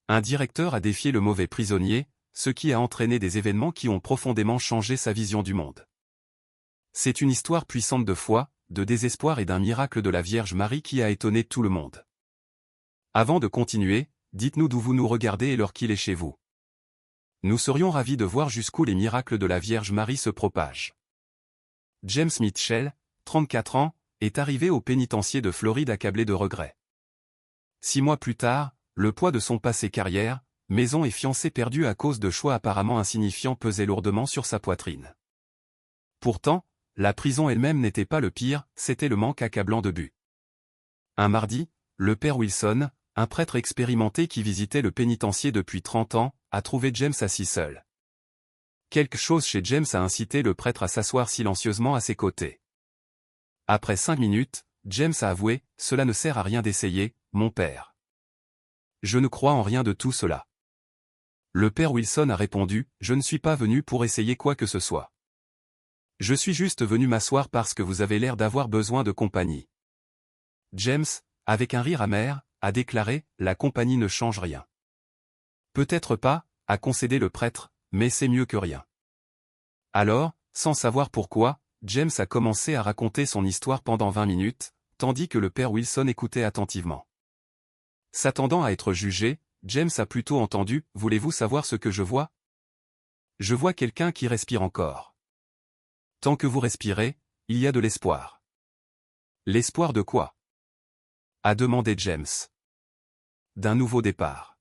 Un directeur a défié le mauvais prisonnier, ce qui a entraîné des événements qui ont profondément changé sa vision du monde. C'est une histoire puissante de foi, de désespoir et d'un miracle de la Vierge Marie qui a étonné tout le monde. Avant de continuer, dites-nous d'où vous nous regardez et l'heure qu'il est chez vous. Nous serions ravis de voir jusqu'où les miracles de la Vierge Marie se propagent. James Mitchell, 34 ans, est arrivé au pénitencier de Floride accablé de regrets. 6 mois plus tard, le poids de son passé carrière, maison et fiancé perdus à cause de choix apparemment insignifiants pesait lourdement sur sa poitrine. Pourtant, la prison elle-même n'était pas le pire, c'était le manque accablant de but. Un mardi, le père Wilson, un prêtre expérimenté qui visitait le pénitencier depuis 30 ans, a trouvé James assis seul. Quelque chose chez James a incité le prêtre à s'asseoir silencieusement à ses côtés. Après 5 minutes, James a avoué, « Cela ne sert à rien d'essayer, mon père. Je ne crois en rien de tout cela. » Le père Wilson a répondu, « Je ne suis pas venu pour essayer quoi que ce soit. Je suis juste venu m'asseoir parce que vous avez l'air d'avoir besoin de compagnie. » James, avec un rire amer, a déclaré, « La compagnie ne change rien. » Peut-être pas, a concédé le prêtre, mais c'est mieux que rien. Alors, sans savoir pourquoi, James a commencé à raconter son histoire pendant 20 minutes, tandis que le père Wilson écoutait attentivement. S'attendant à être jugé, James a plutôt entendu, « Voulez-vous savoir ce que je vois ? Je vois quelqu'un qui respire encore. Tant que vous respirez, il y a de l'espoir. » « L'espoir de quoi ? » a demandé James. « D'un nouveau départ. »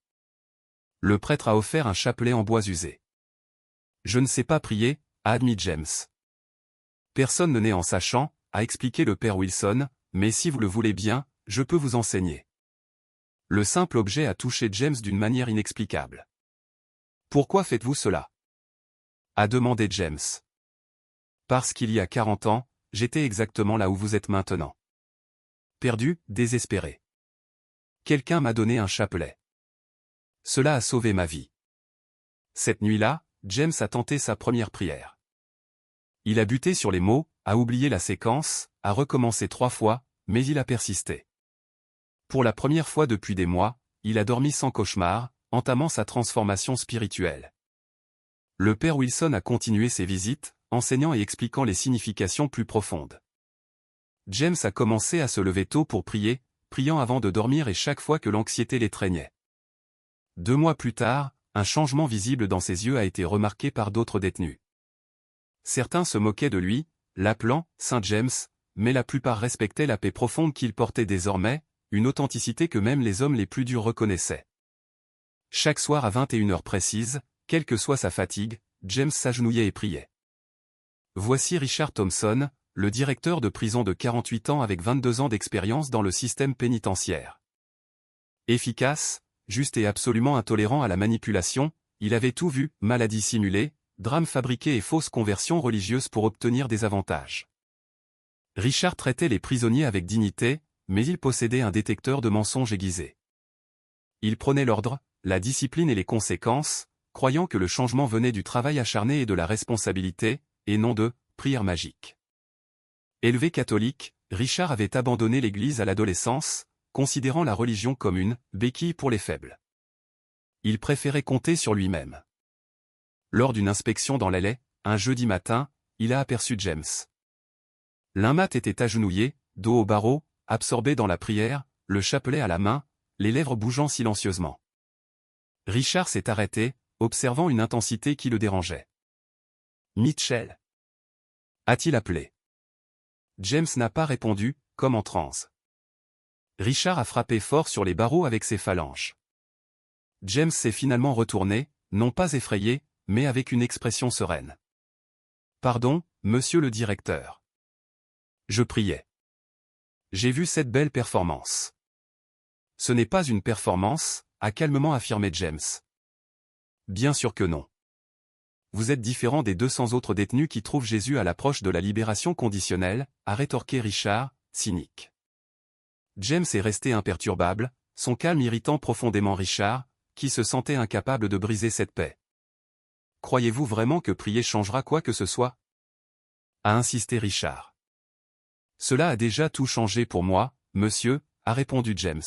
Le prêtre a offert un chapelet en bois usé. « Je ne sais pas prier, » a admis James. « Personne ne naît en sachant, » a expliqué le père Wilson, « mais si vous le voulez bien, je peux vous enseigner. » Le simple objet a touché James d'une manière inexplicable. « Pourquoi faites-vous cela ? » a demandé James. « Parce qu'il y a 40 ans, j'étais exactement là où vous êtes maintenant. Perdu, désespéré. Quelqu'un m'a donné un chapelet. Cela a sauvé ma vie. » Cette nuit-là, James a tenté sa première prière. Il a buté sur les mots, a oublié la séquence, a recommencé 3 fois, mais il a persisté. Pour la première fois depuis des mois, il a dormi sans cauchemar, entamant sa transformation spirituelle. Le père Wilson a continué ses visites, enseignant et expliquant les significations plus profondes. James a commencé à se lever tôt pour prier, priant avant de dormir et chaque fois que l'anxiété l'étreignait. 2 mois plus tard, un changement visible dans ses yeux a été remarqué par d'autres détenus. Certains se moquaient de lui, l'appelant « Saint James », mais la plupart respectaient la paix profonde qu'il portait désormais, une authenticité que même les hommes les plus durs reconnaissaient. Chaque soir à 21h précises, quelle que soit sa fatigue, James s'agenouillait et priait. Voici Richard Thompson, le directeur de prison de 48 ans avec 22 ans d'expérience dans le système pénitentiaire. Efficace, juste et absolument intolérant à la manipulation, il avait tout vu, maladies simulées, drames fabriqués et fausses conversions religieuses pour obtenir des avantages. Richard traitait les prisonniers avec dignité, mais il possédait un détecteur de mensonges aiguisé. Il prenait l'ordre, la discipline et les conséquences, croyant que le changement venait du travail acharné et de la responsabilité, et non de « prière magique ». Élevé catholique, Richard avait abandonné l'Église à l'adolescence, considérant la religion comme une « béquille pour les faibles ». Il préférait compter sur lui-même. Lors d'une inspection dans l'allée, un jeudi matin, il a aperçu James. L'immat était agenouillé, dos au barreau, absorbé dans la prière, le chapelet à la main, les lèvres bougeant silencieusement. Richard s'est arrêté, observant une intensité qui le dérangeait. « Mitchell » a-t-il appelé. James n'a pas répondu, comme en transe. Richard a frappé fort sur les barreaux avec ses phalanges. James s'est finalement retourné, non pas effrayé, mais avec une expression sereine. « Pardon, monsieur le directeur. Je priais. J'ai vu cette belle performance. » « Ce n'est pas une performance, » a calmement affirmé James. « Bien sûr que non. Vous êtes différent des 200 autres détenus qui trouvent Jésus à l'approche de la libération conditionnelle, » a rétorqué Richard, cynique. James est resté imperturbable, son calme irritant profondément Richard, qui se sentait incapable de briser cette paix. « Croyez-vous vraiment que prier changera quoi que ce soit ? » a insisté Richard. « Cela a déjà tout changé pour moi, monsieur, » a répondu James.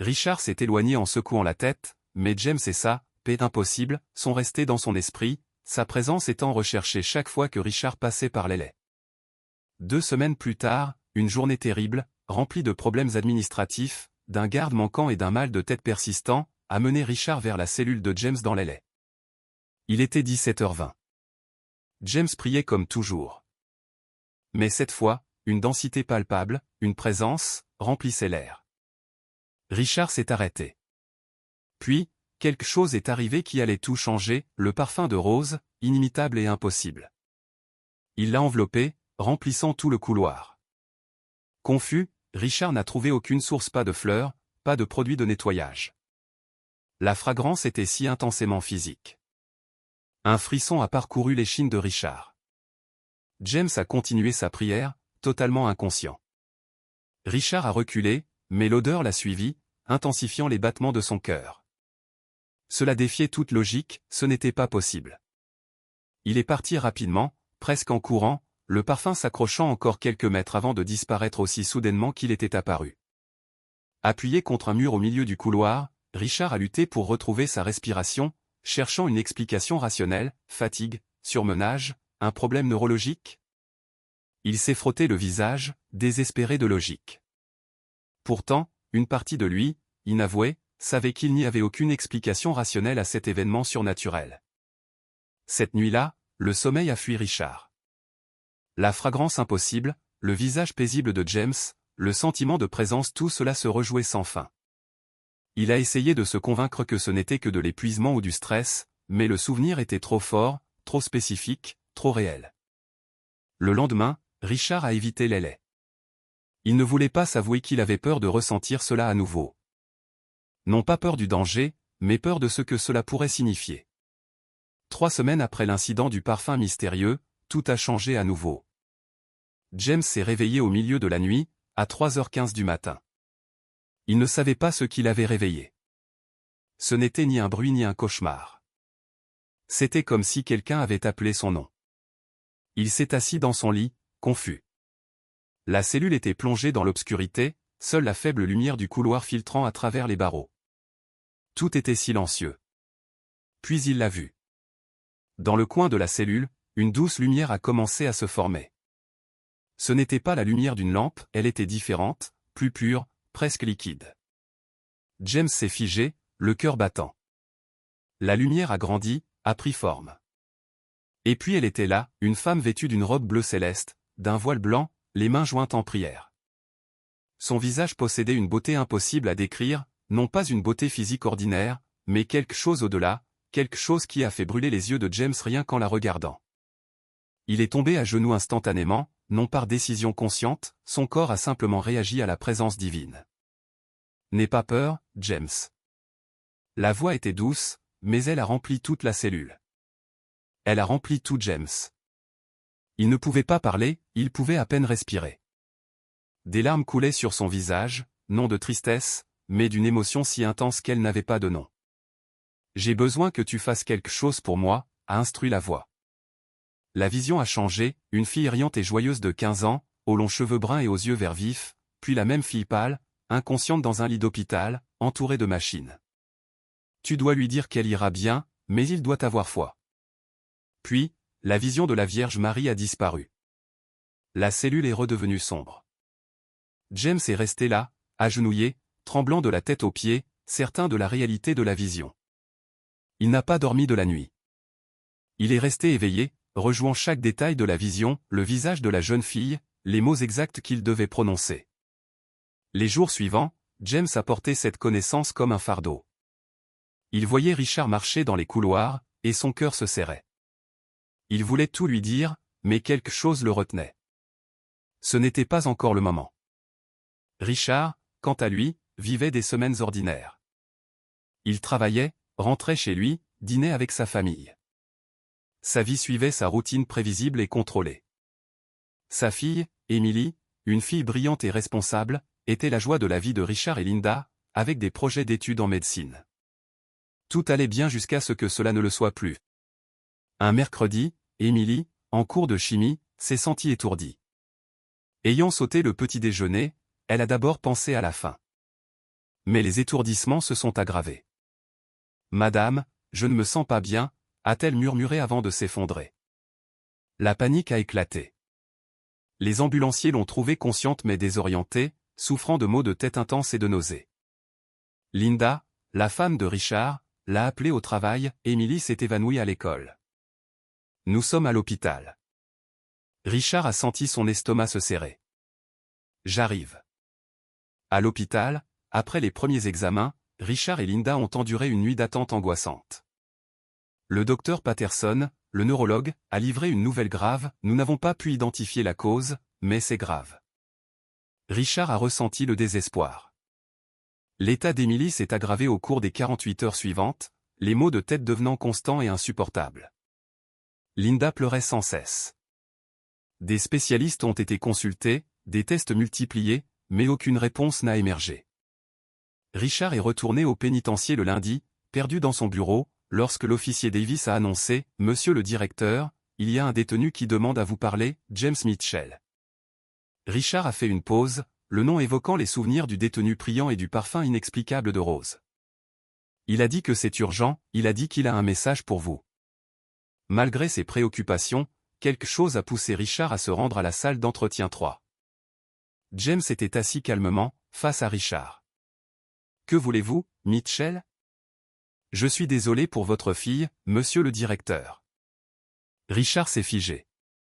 Richard s'est éloigné en secouant la tête, mais James et ça, paix impossible, sont restés dans son esprit, sa présence étant recherchée chaque fois que Richard passait par les laits. 2 semaines plus tard, une journée terrible, remplie de problèmes administratifs, d'un garde manquant et d'un mal de tête persistant, a mené Richard vers la cellule de James dans les laits. Il était 17h20. James priait comme toujours. Mais cette fois, une densité palpable, une présence, remplissait l'air. Richard s'est arrêté. Puis, quelque chose est arrivé qui allait tout changer, le parfum de rose, inimitable et impossible. Il l'a enveloppé, remplissant tout le couloir. Confus, Richard n'a trouvé aucune source, pas de fleurs, pas de produit de nettoyage. La fragrance était si intensément physique. Un frisson a parcouru l'échine de Richard. James a continué sa prière, totalement inconscient. Richard a reculé, mais l'odeur l'a suivi, intensifiant les battements de son cœur. Cela défiait toute logique, ce n'était pas possible. Il est parti rapidement, presque en courant, le parfum s'accrochant encore quelques mètres avant de disparaître aussi soudainement qu'il était apparu. Appuyé contre un mur au milieu du couloir, Richard a lutté pour retrouver sa respiration, cherchant une explication rationnelle, fatigue, surmenage, un problème neurologique. Il s'est frotté le visage, désespéré de logique. Pourtant, une partie de lui, inavouée, savait qu'il n'y avait aucune explication rationnelle à cet événement surnaturel. Cette nuit-là, le sommeil a fui Richard. La fragrance impossible, le visage paisible de James, le sentiment de présence, tout cela se rejouait sans fin. Il a essayé de se convaincre que ce n'était que de l'épuisement ou du stress, mais le souvenir était trop fort, trop spécifique, trop réel. Le lendemain, Richard a évité les laits. Il ne voulait pas s'avouer qu'il avait peur de ressentir cela à nouveau. Non pas peur du danger, mais peur de ce que cela pourrait signifier. 3 semaines après l'incident du parfum mystérieux, tout a changé à nouveau. James s'est réveillé au milieu de la nuit, à 3h15 du matin. Il ne savait pas ce qui l'avait réveillé. Ce n'était ni un bruit ni un cauchemar. C'était comme si quelqu'un avait appelé son nom. Il s'est assis dans son lit, confus. La cellule était plongée dans l'obscurité, seule la faible lumière du couloir filtrant à travers les barreaux. Tout était silencieux. Puis il l'a vu. Dans le coin de la cellule, une douce lumière a commencé à se former. Ce n'était pas la lumière d'une lampe, elle était différente, plus pure, presque liquide. James s'est figé, le cœur battant. La lumière a grandi, a pris forme. Et puis elle était là, une femme vêtue d'une robe bleu céleste, d'un voile blanc, les mains jointes en prière. Son visage possédait une beauté impossible à décrire, non pas une beauté physique ordinaire, mais quelque chose au-delà, quelque chose qui a fait brûler les yeux de James rien qu'en la regardant. Il est tombé à genoux instantanément, non par décision consciente, son corps a simplement réagi à la présence divine. N'aie pas peur, James. La voix était douce, mais elle a rempli toute la cellule. Elle a rempli tout James. Il ne pouvait pas parler, il pouvait à peine respirer. Des larmes coulaient sur son visage, non de tristesse, mais d'une émotion si intense qu'elle n'avait pas de nom. « J'ai besoin que tu fasses quelque chose pour moi », a instruit la voix. La vision a changé, une fille riante et joyeuse de 15 ans, aux longs cheveux bruns et aux yeux verts vifs, puis la même fille pâle, inconsciente dans un lit d'hôpital, entourée de machines. Tu dois lui dire qu'elle ira bien, mais il doit avoir foi. Puis, la vision de la Vierge Marie a disparu. La cellule est redevenue sombre. James est resté là, agenouillé, tremblant de la tête aux pieds, certain de la réalité de la vision. Il n'a pas dormi de la nuit. Il est resté éveillé, rejouant chaque détail de la vision, le visage de la jeune fille, les mots exacts qu'il devait prononcer. Les jours suivants, James a porté cette connaissance comme un fardeau. Il voyait Richard marcher dans les couloirs, et son cœur se serrait. Il voulait tout lui dire, mais quelque chose le retenait. Ce n'était pas encore le moment. Richard, quant à lui, vivait des semaines ordinaires. Il travaillait, rentrait chez lui, dînait avec sa famille. Sa vie suivait sa routine prévisible et contrôlée. Sa fille, Emily, une fille brillante et responsable, était la joie de la vie de Richard et Linda, avec des projets d'études en médecine. Tout allait bien jusqu'à ce que cela ne le soit plus. Un mercredi, Emily, en cours de chimie, s'est sentie étourdie. Ayant sauté le petit déjeuner, elle a d'abord pensé à la faim. Mais les étourdissements se sont aggravés. « Madame, je ne me sens pas bien », a-t-elle murmuré avant de s'effondrer. La panique a éclaté. Les ambulanciers l'ont trouvée consciente mais désorientée, souffrant de maux de tête intenses et de nausées. Linda, la femme de Richard, l'a appelée au travail, Emily s'est évanouie à l'école. Nous sommes à l'hôpital. Richard a senti son estomac se serrer. J'arrive. À l'hôpital, après les premiers examens, Richard et Linda ont enduré une nuit d'attente angoissante. Le docteur Patterson, le neurologue, a livré une nouvelle grave, nous n'avons pas pu identifier la cause, mais c'est grave. Richard a ressenti le désespoir. L'état d'Emily s'est aggravé au cours des 48 heures suivantes, les maux de tête devenant constants et insupportables. Linda pleurait sans cesse. Des spécialistes ont été consultés, des tests multipliés, mais aucune réponse n'a émergé. Richard est retourné au pénitencier le lundi, perdu dans son bureau, lorsque l'officier Davis a annoncé « Monsieur le directeur, il y a un détenu qui demande à vous parler, James Mitchell ». Richard a fait une pause, le nom évoquant les souvenirs du détenu priant et du parfum inexplicable de Rose. Il a dit que c'est urgent, il a dit qu'il a un message pour vous. Malgré ses préoccupations, quelque chose a poussé Richard à se rendre à la salle d'entretien 3. James était assis calmement, face à Richard. « Que voulez-vous, Mitchell ? » « Je suis désolé pour votre fille, monsieur le directeur. » Richard s'est figé.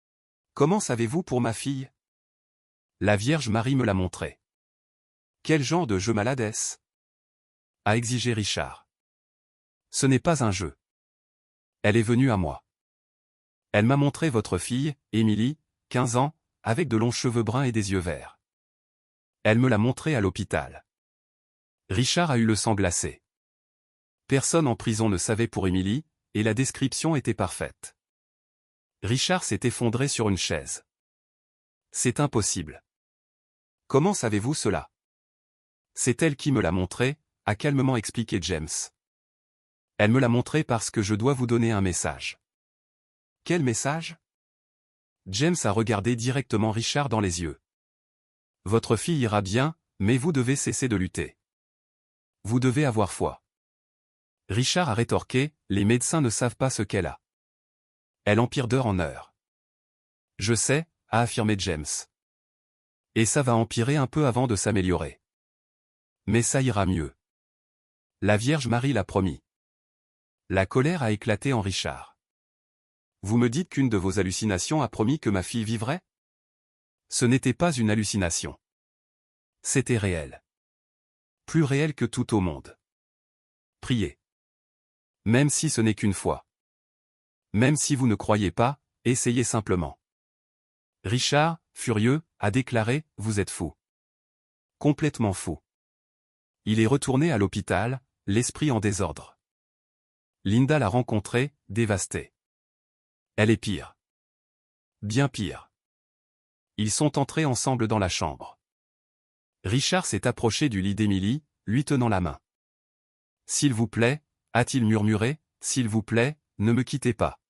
« Comment savez-vous pour ma fille ? » « La Vierge Marie me l'a montré. »« Quel genre de jeu malade est-ce ? » a exigé Richard. « Ce n'est pas un jeu. Elle est venue à moi. Elle m'a montré votre fille, Emily, 15 ans, avec de longs cheveux bruns et des yeux verts. Elle me l'a montrée à l'hôpital. » Richard a eu le sang glacé. Personne en prison ne savait pour Emily, et la description était parfaite. Richard s'est effondré sur une chaise. « C'est impossible. Comment savez-vous cela ? » « C'est elle qui me l'a montré, » a calmement expliqué James. « Elle me l'a montré parce que je dois vous donner un message. » « Quel message ? » James a regardé directement Richard dans les yeux. « Votre fille ira bien, mais vous devez cesser de lutter. Vous devez avoir foi. » Richard a rétorqué, « Les médecins ne savent pas ce qu'elle a. Elle empire d'heure en heure. »« Je sais, » a affirmé James. « Et ça va empirer un peu avant de s'améliorer. Mais ça ira mieux. La Vierge Marie l'a promis. » La colère a éclaté en Richard. « Vous me dites qu'une de vos hallucinations a promis que ma fille vivrait ? Ce n'était pas une hallucination. C'était réel. Plus réel que tout au monde. Priez. Même si ce n'est qu'une fois. Même si vous ne croyez pas, essayez simplement. » Richard, furieux, a déclaré « Vous êtes fou. Complètement fou. » Il est retourné à l'hôpital, l'esprit en désordre. Linda l'a rencontré, dévastée. Elle est pire. Bien pire. Ils sont entrés ensemble dans la chambre. Richard s'est approché du lit d'Emily, lui tenant la main. « S'il vous plaît, » a-t-il murmuré, « s'il vous plaît, ne me quittez pas. »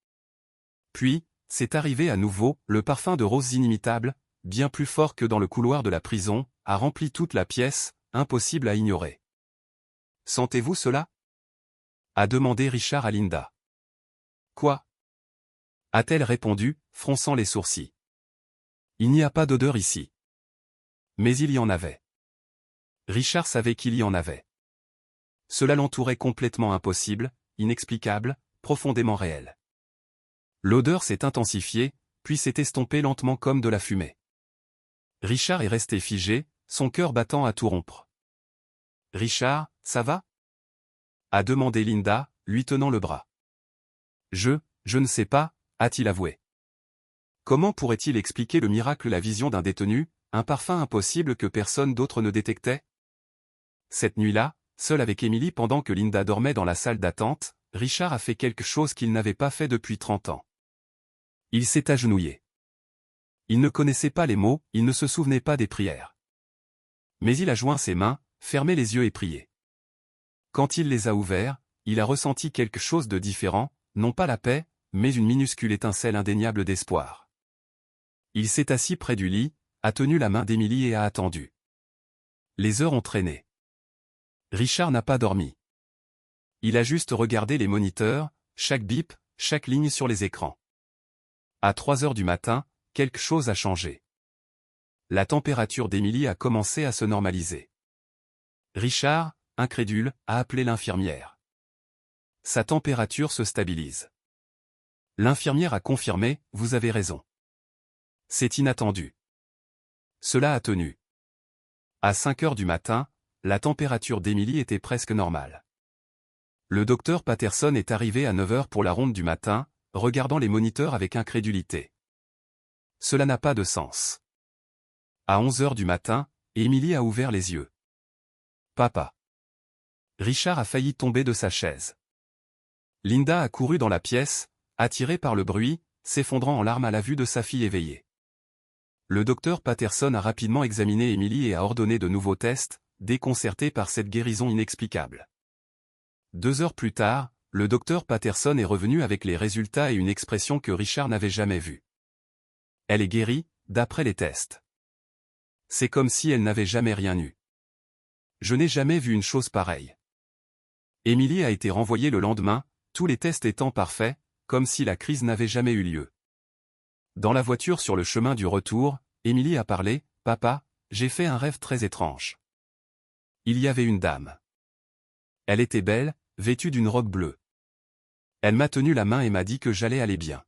Puis, c'est arrivé à nouveau, le parfum de rose inimitable, bien plus fort que dans le couloir de la prison, a rempli toute la pièce, impossible à ignorer. « Sentez-vous cela ? » a demandé Richard à Linda. « Quoi ? » a-t-elle répondu, fronçant les sourcils. « Il n'y a pas d'odeur ici. » Mais il y en avait. Richard savait qu'il y en avait. Cela l'entourait complètement impossible, inexplicable, profondément réel. L'odeur s'est intensifiée, puis s'est estompée lentement comme de la fumée. Richard est resté figé, son cœur battant à tout rompre. « Richard, ça va ? » a demandé Linda, lui tenant le bras. « Je ne sais pas », a-t-il avoué. Comment pourrait-il expliquer le miracle, la vision d'un détenu, un parfum impossible que personne d'autre ne détectait ? Cette nuit-là, seul avec Emily pendant que Linda dormait dans la salle d'attente, Richard a fait quelque chose qu'il n'avait pas fait depuis 30 ans. Il s'est agenouillé. Il ne connaissait pas les mots, il ne se souvenait pas des prières. Mais il a joint ses mains, fermé les yeux et prié. Quand il les a ouverts, il a ressenti quelque chose de différent, non pas la paix, mais une minuscule étincelle indéniable d'espoir. Il s'est assis près du lit, a tenu la main d'Emily et a attendu. Les heures ont traîné. Richard n'a pas dormi. Il a juste regardé les moniteurs, chaque bip, chaque ligne sur les écrans. À 3 heures du matin, quelque chose a changé. La température d'Emily a commencé à se normaliser. Richard, incrédule, a appelé l'infirmière. Sa température se stabilise. L'infirmière a confirmé, « Vous avez raison. C'est inattendu. » Cela a tenu. À 5 heures du matin, la température d'Emily était presque normale. Le docteur Patterson est arrivé à 9 heures pour la ronde du matin, regardant les moniteurs avec incrédulité. Cela n'a pas de sens. À 11 heures du matin, Emily a ouvert les yeux. Papa. Richard a failli tomber de sa chaise. Linda a couru dans la pièce, attirée par le bruit, s'effondrant en larmes à la vue de sa fille éveillée. Le docteur Patterson a rapidement examiné Emily et a ordonné de nouveaux tests, déconcerté par cette guérison inexplicable. 2 heures plus tard, le docteur Patterson est revenu avec les résultats et une expression que Richard n'avait jamais vue. Elle est guérie, d'après les tests. C'est comme si elle n'avait jamais rien eu. Je n'ai jamais vu une chose pareille. Emily a été renvoyée le lendemain, tous les tests étant parfaits, comme si la crise n'avait jamais eu lieu. Dans la voiture sur le chemin du retour, Emily a parlé, « Papa, j'ai fait un rêve très étrange. Il y avait une dame. Elle était belle, vêtue d'une robe bleue. Elle m'a tenu la main et m'a dit que j'allais aller bien. »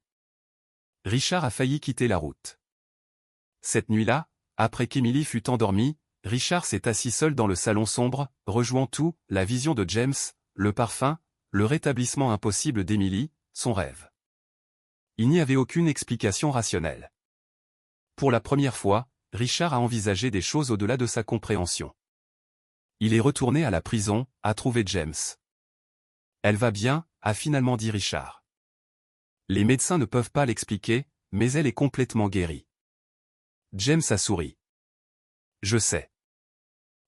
Richard a failli quitter la route. Cette nuit-là, après qu'Emily fut endormie, Richard s'est assis seul dans le salon sombre, rejouant tout, la vision de James, le parfum, le rétablissement impossible d'Emily, son rêve. Il n'y avait aucune explication rationnelle. Pour la première fois, Richard a envisagé des choses au-delà de sa compréhension. Il est retourné à la prison, a trouvé James. Elle va bien, a finalement dit Richard. Les médecins ne peuvent pas l'expliquer, mais elle est complètement guérie. James a souri. Je sais.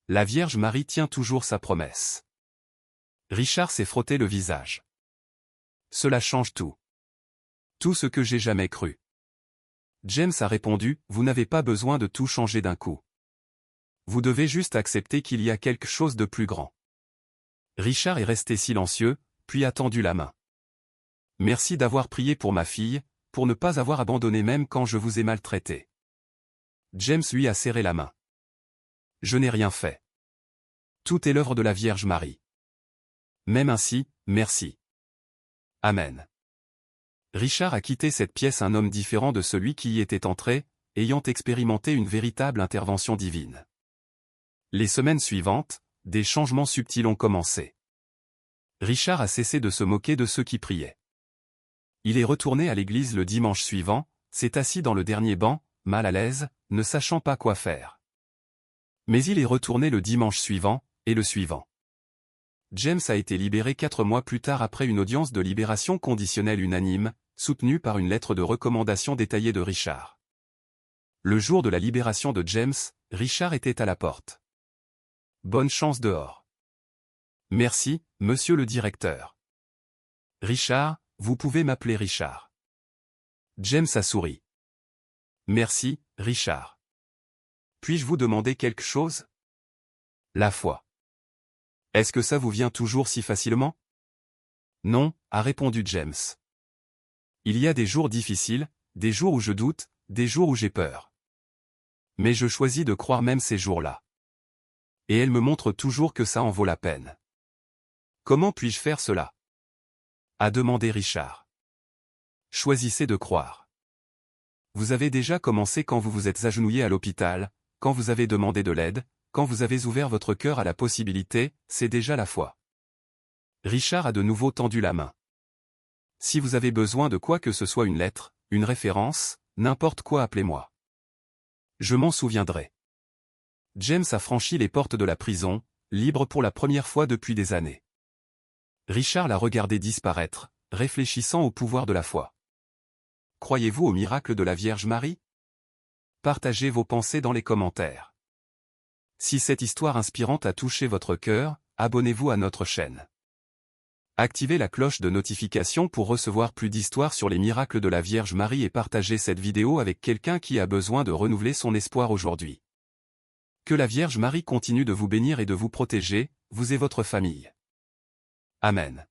La Vierge Marie tient toujours sa promesse. Richard s'est frotté le visage. Cela change tout. Tout ce que j'ai jamais cru. James a répondu, vous n'avez pas besoin de tout changer d'un coup. Vous devez juste accepter qu'il y a quelque chose de plus grand. Richard est resté silencieux, puis a tendu la main. Merci d'avoir prié pour ma fille, pour ne pas avoir abandonné même quand je vous ai maltraité. James lui a serré la main. Je n'ai rien fait. Tout est l'œuvre de la Vierge Marie. Même ainsi, merci. Amen. Richard a quitté cette pièce un homme différent de celui qui y était entré, ayant expérimenté une véritable intervention divine. Les semaines suivantes, des changements subtils ont commencé. Richard a cessé de se moquer de ceux qui priaient. Il est retourné à l'église le dimanche suivant, s'est assis dans le dernier banc, mal à l'aise, ne sachant pas quoi faire. Mais il est retourné le dimanche suivant, et le suivant. James a été libéré 4 mois plus tard après une audience de libération conditionnelle unanime, soutenue par une lettre de recommandation détaillée de Richard. Le jour de la libération de James, Richard était à la porte. Bonne chance dehors. Merci, monsieur le directeur. Richard, vous pouvez m'appeler Richard. James a souri. Merci, Richard. Puis-je vous demander quelque chose? La foi. Est-ce que ça vous vient toujours si facilement? Non, a répondu James. Il y a des jours difficiles, des jours où je doute, des jours où j'ai peur. Mais je choisis de croire même ces jours-là. Et elle me montre toujours que ça en vaut la peine. Comment puis-je faire cela? A demandé Richard. Choisissez de croire. Vous avez déjà commencé quand vous vous êtes agenouillé à l'hôpital, quand vous avez demandé de l'aide, quand vous avez ouvert votre cœur à la possibilité, c'est déjà la foi. Richard a de nouveau tendu la main. Si vous avez besoin de quoi que ce soit, une lettre, une référence, n'importe quoi, appelez-moi. Je m'en souviendrai. James a franchi les portes de la prison, libre pour la première fois depuis des années. Richard l'a regardé disparaître, réfléchissant au pouvoir de la foi. Croyez-vous au miracle de la Vierge Marie? Partagez vos pensées dans les commentaires. Si cette histoire inspirante a touché votre cœur, abonnez-vous à notre chaîne. Activez la cloche de notification pour recevoir plus d'histoires sur les miracles de la Vierge Marie et partagez cette vidéo avec quelqu'un qui a besoin de renouveler son espoir aujourd'hui. Que la Vierge Marie continue de vous bénir et de vous protéger, vous et votre famille. Amen.